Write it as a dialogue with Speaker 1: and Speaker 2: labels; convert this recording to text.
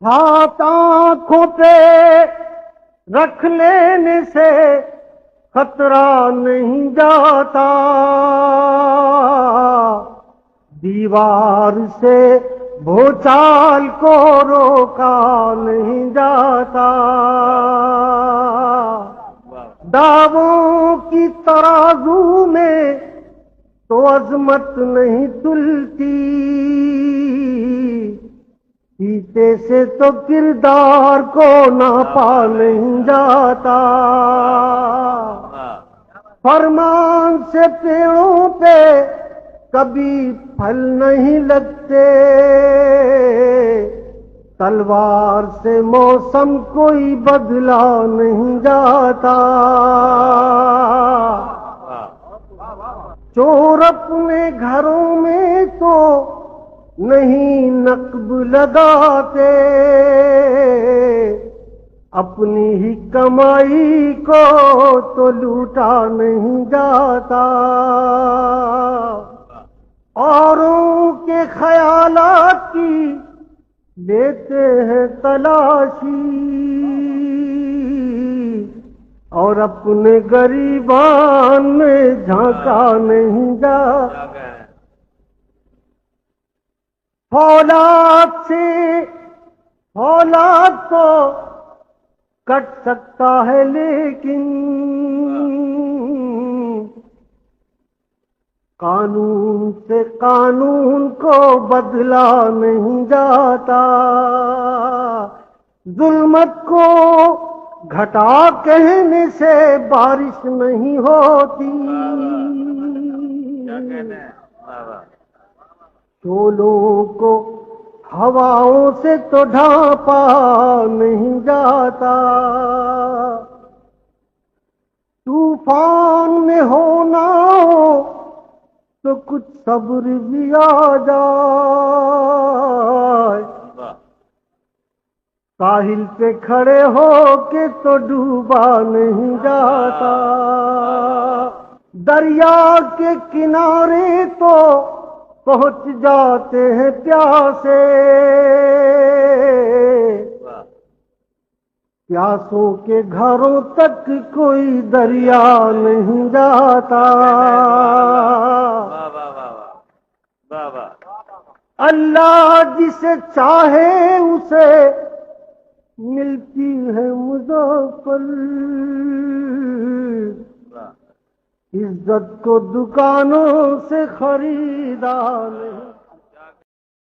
Speaker 1: ہاتھ آنکھوں پہ رکھ لینے سے خطرہ نہیں جاتا، دیوار سے بھوچال کو روکا نہیں جاتا، دعووں کی ترازو میں تو عظمت نہیں تلتی، سیتے سے تو کردار کو ناپا نہیں جاتا، فرمان سے پیڑوں پہ کبھی پھل نہیں لگتے، تلوار سے موسم کوئی بدلا نہیں جاتا، چور اپنے گھروں میں تو نہیں نقب لگاتے، اپنی ہی کمائی کو تو لوٹا نہیں جاتا، اوروں کے خیالات کی لیتے ہیں تلاشی، اور اپنے گریبان میں جھانکا نہیں جاتا، فولاد سے فولاد تو کٹ سکتا ہے لیکن قانون سے قانون کو بدلا نہیں جاتا، ظلمت کو گھٹا کہنے سے بارش نہیں ہوتی، شولوں کو ہواؤں سے تو ڈھانپا نہیں جاتا، طوفان میں ہونا ہو تو کچھ صبر بھی آ جائے، ساحل پہ کھڑے ہو کے تو ڈوبا نہیں جاتا، دریا کے کنارے تو پہنچ جاتے ہیں پیاسے، پیاسوں کے گھروں تک کوئی دریا نہیں جاتا، اللہ جسے چاہے اسے ملتی ہے مظفر، عزت کو دکانوں سے خریدا نہیں۔